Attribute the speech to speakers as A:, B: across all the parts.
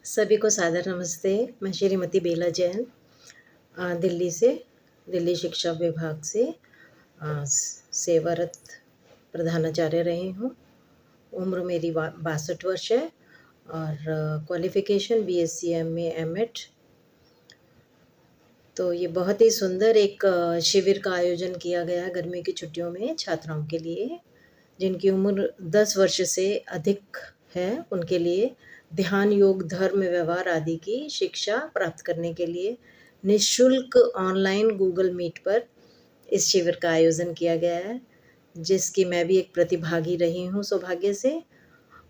A: सभी को सादर नमस्ते। मैं श्रीमती बेला जैन दिल्ली से, दिल्ली शिक्षा विभाग से सेवारत प्रधानाचार्य रही हूँ। उम्र मेरी 62 वर्ष है और क्वालिफ़िकेशन बीएससी एमए एमएड। तो ये बहुत ही सुंदर एक शिविर का आयोजन किया गया गर्मी की छुट्टियों में छात्राओं के लिए, जिनकी उम्र 10 वर्ष से अधिक है। उनके लिए ध्यान, योग, धर्म, व्यवहार आदि की शिक्षा प्राप्त करने के लिए निःशुल्क ऑनलाइन गूगल मीट पर इस शिविर का आयोजन किया गया है, जिसकी मैं भी एक प्रतिभागी रही हूँ सौभाग्य से।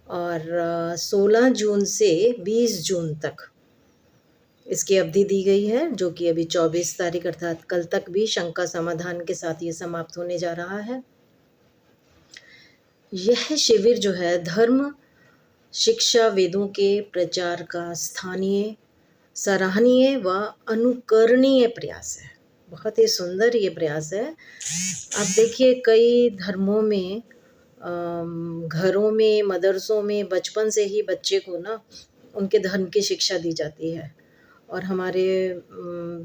A: और 16 जून से 20 जून तक इसकी अवधि दी गई है, जो कि अभी 24 तारीख अर्थात कल तक भी शंका समाधान के साथ ये समाप्त होने जा रहा है। यह शिविर जो है धर्म शिक्षा वेदों के प्रचार का स्थानीय, सराहनीय व अनुकरणीय प्रयास है। बहुत ही सुंदर ये प्रयास है। आप देखिए, कई धर्मों में घरों में, मदरसों में बचपन से ही बच्चे को ना उनके धर्म की शिक्षा दी जाती है। और हमारे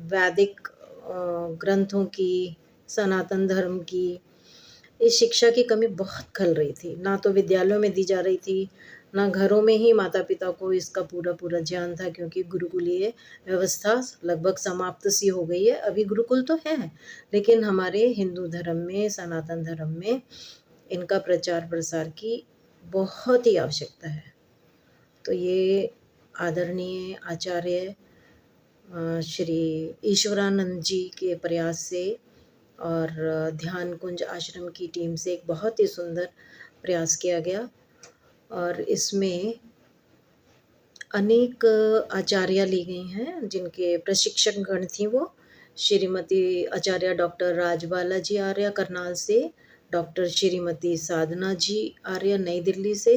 A: वैदिक ग्रंथों की, सनातन धर्म की इस शिक्षा की कमी बहुत खल रही थी। ना तो विद्यालयों में दी जा रही थी, ना घरों में ही माता पिता को इसका पूरा ज्ञान था, क्योंकि गुरुकुलीय व्यवस्था लगभग समाप्त सी हो गई है। अभी गुरुकुल तो है, लेकिन हमारे हिंदू धर्म में, सनातन धर्म में इनका प्रचार प्रसार की बहुत ही आवश्यकता है। तो ये आदरणीय आचार्य श्री ईश्वरानंद जी के प्रयास से और ध्यान कुंज आश्रम की टीम से एक बहुत ही सुंदर प्रयास किया गया। और इसमें अनेक आचार्य ली गई हैं, जिनके प्रशिक्षक गण थी वो श्रीमती आचार्य डॉक्टर राजबाला जी आर्य करनाल से, डॉक्टर श्रीमती साधना जी आर्य नई दिल्ली से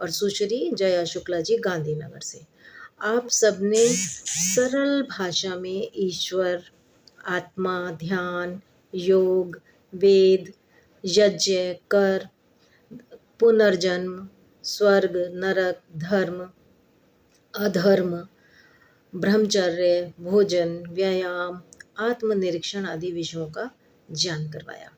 A: और सुश्री जया शुक्ला जी गांधीनगर से। आप सबने सरल भाषा में ईश्वर, आत्मा, ध्यान, योग, वेद, यज्ञ, कर, पुनर्जन्म, स्वर्ग, नरक, धर्म, अधर्म, ब्रह्मचर्य, भोजन, व्यायाम, आत्मनिरीक्षण आदि विषयों का ज्ञान करवाया।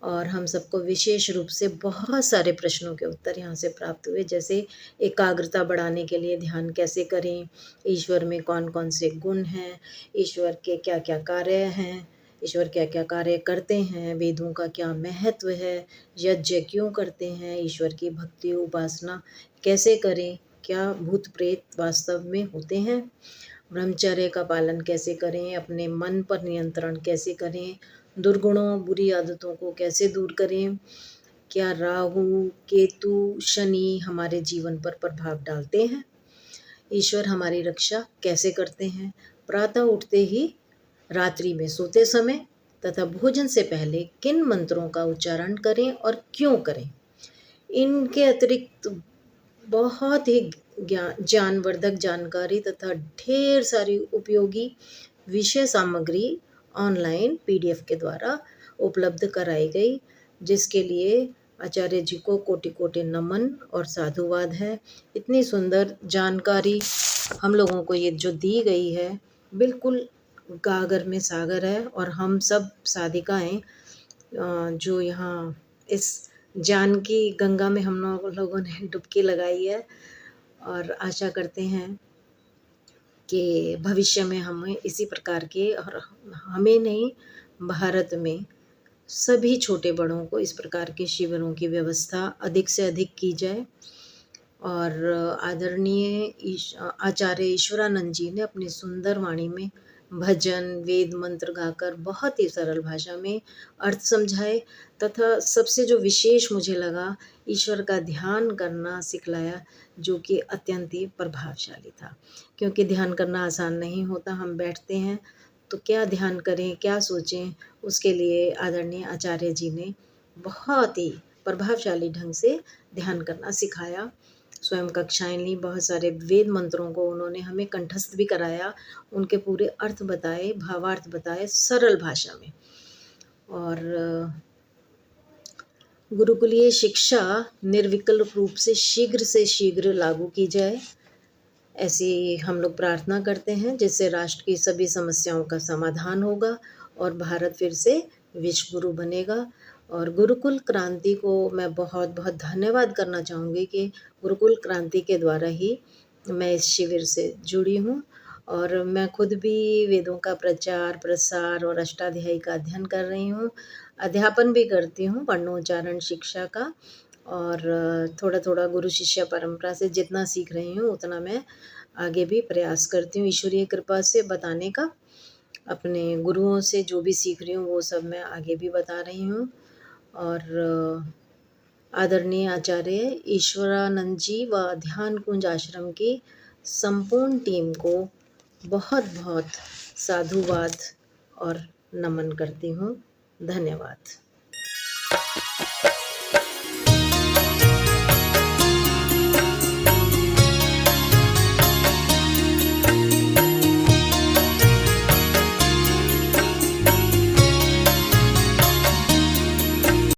A: और हम सबको विशेष रूप से बहुत सारे प्रश्नों के उत्तर यहाँ से प्राप्त हुए, जैसे एकाग्रता बढ़ाने के लिए ध्यान कैसे करें, ईश्वर में कौन कौन से गुण हैं, ईश्वर के क्या क्या कार्य हैं, ईश्वर क्या क्या कार्य करते हैं, वेदों का क्या महत्व है, यज्ञ क्यों करते हैं, ईश्वर की भक्ति उपासना कैसे करें, क्या भूत प्रेत वास्तव में होते हैं, ब्रह्मचर्य का पालन कैसे करें, अपने मन पर नियंत्रण कैसे करें, दुर्गुणों, बुरी आदतों को कैसे दूर करें, क्या राहु, केतु, शनि हमारे जीवन पर प्रभाव डालते हैं, ईश्वर हमारी रक्षा कैसे करते हैं, प्रातः उठते ही, रात्रि में सोते समय तथा भोजन से पहले किन मंत्रों का उच्चारण करें और क्यों करें। इनके अतिरिक्त बहुत ही ज्ञानवर्धक जानकारी तथा ढेर सारी उपयोगी विषय सामग्री ऑनलाइन पीडीएफ के द्वारा उपलब्ध कराई गई, जिसके लिए आचार्य जी को कोटि कोटि नमन और साधुवाद है। इतनी सुंदर जानकारी हम लोगों को ये जो दी गई है, बिल्कुल गागर में सागर है। और हम सब साधिकाएं जो यहाँ इस ज्ञान की गंगा में हम लोगों ने डुबकी लगाई है, और आशा करते हैं कि भविष्य में हमें इसी प्रकार के, और हमें नहीं, भारत में सभी छोटे बड़ों को इस प्रकार के शिविरों की व्यवस्था अधिक से अधिक की जाए। और आदरणीय आचार्य ईश्वरानंद जी ने अपनी सुंदर वाणी में भजन, वेद मंत्र गाकर बहुत ही सरल भाषा में अर्थ समझाए, तथा सबसे जो विशेष मुझे लगा, ईश्वर का ध्यान करना सिखलाया, जो कि अत्यंत ही प्रभावशाली था। क्योंकि ध्यान करना आसान नहीं होता। हम बैठते हैं तो क्या ध्यान करें, क्या सोचें, उसके लिए आदरणीय आचार्य जी ने बहुत ही प्रभावशाली ढंग से ध्यान करना सिखाया। स्वयं कक्षाएं ली, बहुत सारे वेद मंत्रों को उन्होंने हमें कंठस्थ भी कराया, उनके पूरे अर्थ बताए, भावार्थ बताए सरल भाषा में। और गुरुकुलीय शिक्षा निर्विकल्प रूप से शीघ्र लागू की जाए, ऐसी हम लोग प्रार्थना करते हैं, जिससे राष्ट्र की सभी समस्याओं का समाधान होगा और भारत फिर से विश्व गुरु बनेगा। और गुरुकुल क्रांति को मैं बहुत बहुत धन्यवाद करना चाहूँगी कि गुरुकुल क्रांति के द्वारा ही मैं इस शिविर से जुड़ी हूँ। और मैं खुद भी वेदों का प्रचार प्रसार और अष्टाध्यायी का अध्ययन कर रही हूँ, अध्यापन भी करती हूँ, पठनोच्चारण शिक्षा का। और थोड़ा थोड़ा गुरु शिष्य परंपरा से जितना सीख रही हूँ उतना मैं आगे भी प्रयास करती हूँ ईश्वरीय कृपा से बताने का। अपने गुरुओं से जो भी सीख रही हूँ वो सब मैं आगे भी बता रही हूँ। और आदरणीय आचार्य ईश्वरानंद जी व ध्यान कुंज आश्रम की संपूर्ण टीम को बहुत बहुत साधुवाद और नमन करती हूँ। धन्यवाद।